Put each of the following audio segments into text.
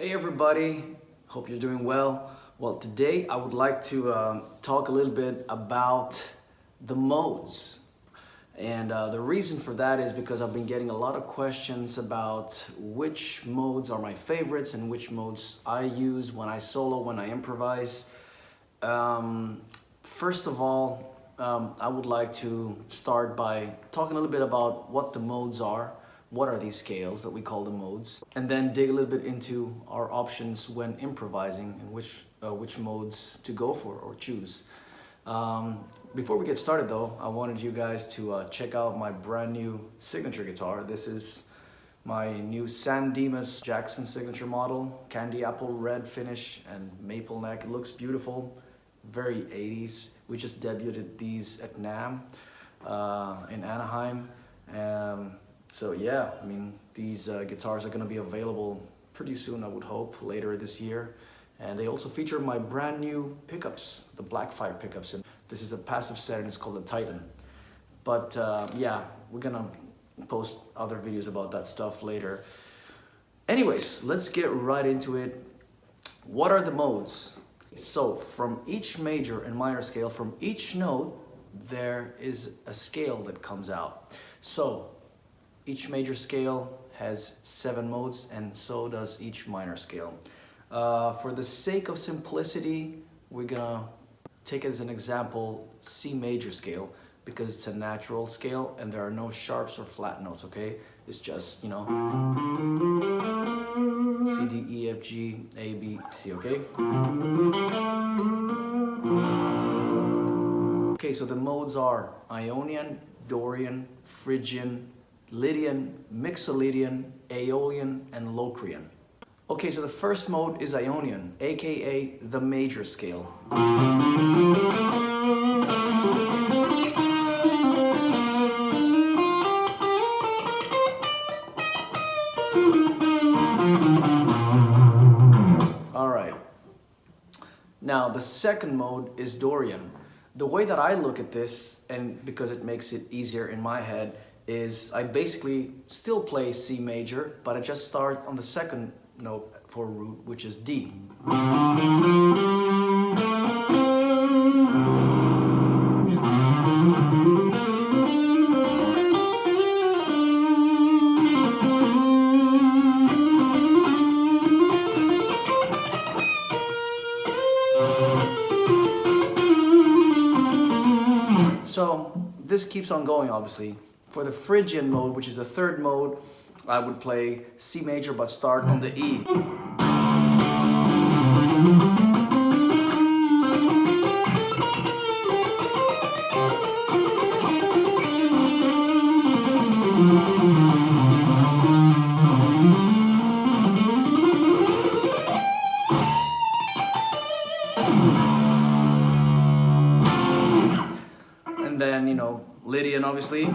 Hey everybody, hope you're doing well. Well, today I would like to talk a little bit about the modes. And the reason for that is because I've been getting a lot of questions about which modes are my favorites and which modes I use when I solo, when I improvise. First of all, I would like to start by talking a little bit about what the modes are. What are these scales that we call the modes? And then dig a little bit into our options when improvising and which modes to go for or choose. Before we get started though, I wanted you guys to check out my brand new signature guitar. This is my new San Dimas Jackson signature model, candy apple red finish and maple neck. It looks beautiful, very 80s. We just debuted these at NAMM in Anaheim. So yeah, I mean, these guitars are going to be available pretty soon, I would hope, later this year. And they also feature my brand new pickups, the Blackfire pickups. And this is a passive set and it's called the Titan. But yeah, we're going to post other videos about that stuff later. Anyways, let's get right into it. What are the modes? So from each major and minor scale, from each note, there is a scale that comes out. So each major scale has 7 modes, and so does each minor scale. For the sake of simplicity, we're gonna take as an example C major scale because it's a natural scale and there are no sharps or flat notes, okay? It's just, you know, C, D, E, F, G, A, B, C, okay? Okay, so the modes are Ionian, Dorian, Phrygian, Lydian, Mixolydian, Aeolian, and Locrian. Okay, so the first mode is Ionian, aka the major scale. All right. Now, the second mode is Dorian. The way that I look at this, and because it makes it easier in my head, is I basically still play C major, but I just start on the second note for root, which is D. So this keeps on going, obviously. For the Phrygian mode, which is the third mode, I would play C major but start on the E. And then, you know, Lydian, obviously.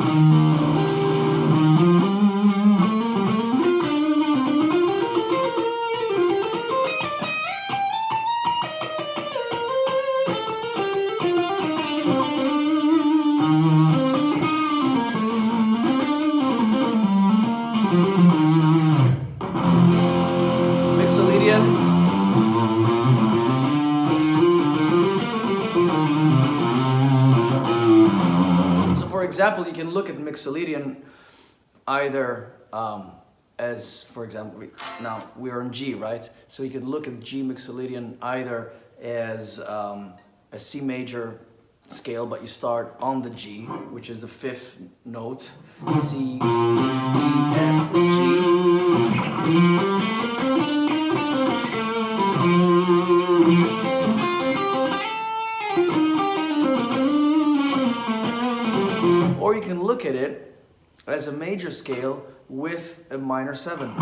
Mixolydian. For example, you can look at Mixolydian either as, for example, now we're on G, right? So you can look at G Mixolydian either as a C major scale, but you start on the G, which is the 5th note, C, D, E, F, G. Or you can look at it as a major scale with a minor 7.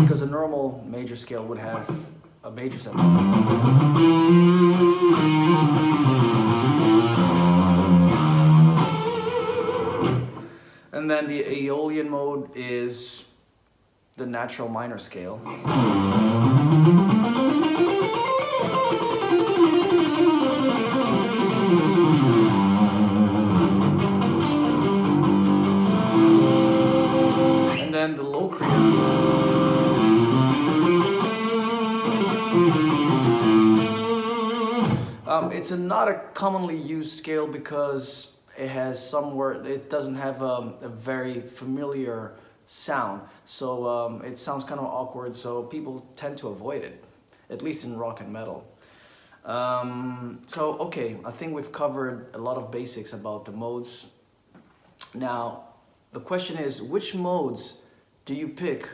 Because a normal major scale would have a major 7. And then the Aeolian mode is the natural minor scale. And then the Locrian It's not a commonly used scale because it has somewhere, it doesn't have a very familiar sound. So it sounds kind of awkward, so people tend to avoid it, at least in rock and metal. So, okay, I think we've covered a lot of basics about the modes. Now, the question is, which modes do you pick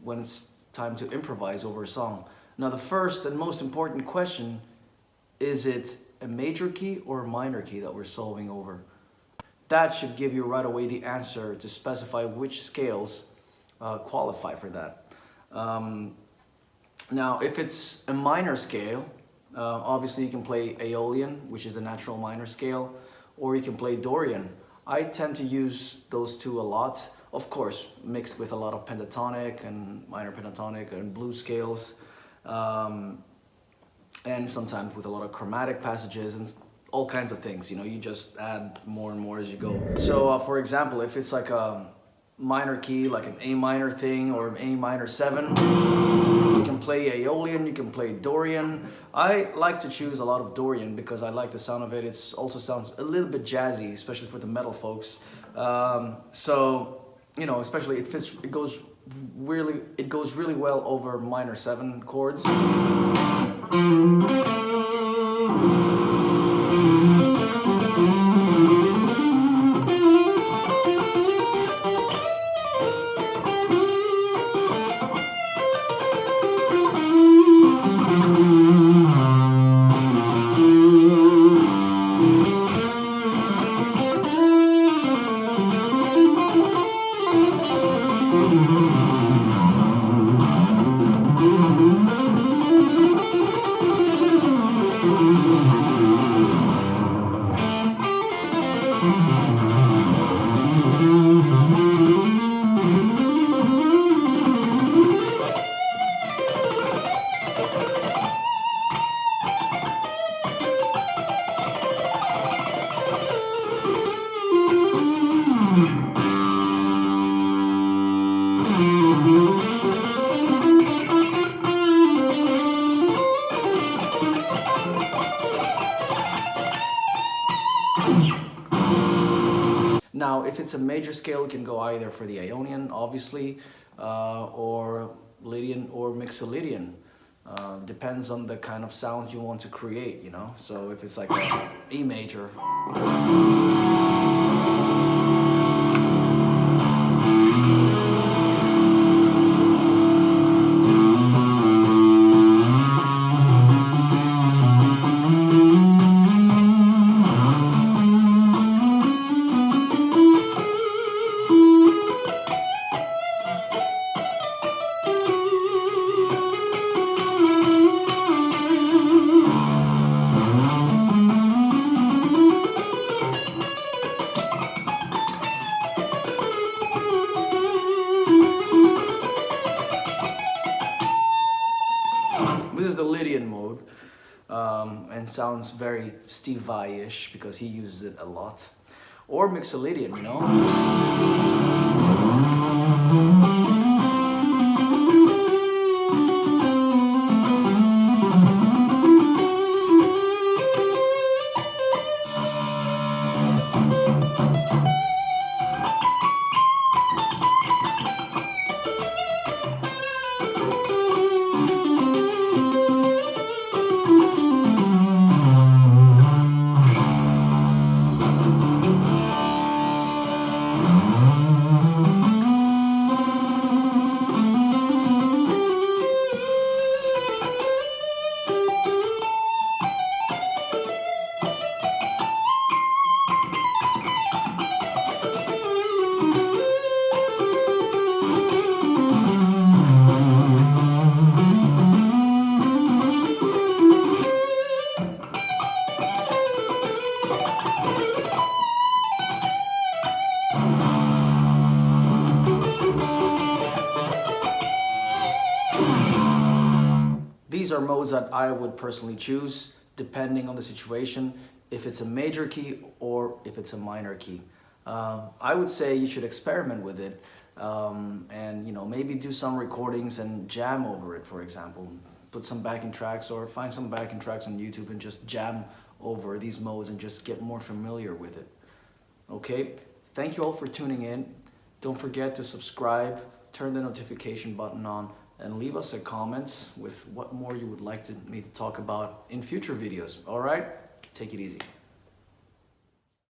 when it's time to improvise over a song? Now, the first and most important question, is it a major key or a minor key that we're solving over? That should give you right away the answer to specify which scales qualify for that. Now, if it's a minor scale, obviously you can play Aeolian, which is the natural minor scale, or you can play Dorian. I tend to use those two a lot, of course, mixed with a lot of pentatonic and minor pentatonic and blues scales, and sometimes with a lot of chromatic passages and all kinds of things. You know, you just add more and more as you go. So, for example, if it's like a minor key, like an A minor thing or an A minor 7, you can play Aeolian, you can play Dorian. I like to choose a lot of Dorian because I like the sound of it. It also sounds a little bit jazzy, especially for the metal folks. So, you know, especially it goes really well over minor 7 chords. Now, if it's a major scale, you can go either for the Ionian, obviously, or Lydian or Mixolydian. Depends on the kind of sound you want to create, you know? So if it's like a E major. This is the Lydian mode, and sounds very Steve Vai-ish because he uses it a lot. Or Mixolydian, you know? These are modes that I would personally choose depending on the situation, if it's a major key or if it's a minor key. I would say you should experiment with it and, you know, maybe do some recordings and jam over it, for example. put some backing tracks or find some backing tracks on YouTube and just jam over these modes and just get more familiar with it. Okay, thank you all for tuning in. Don't forget to subscribe, turn the notification button on, and leave us a comment with what more you would like me to talk about in future videos. All right, take it easy.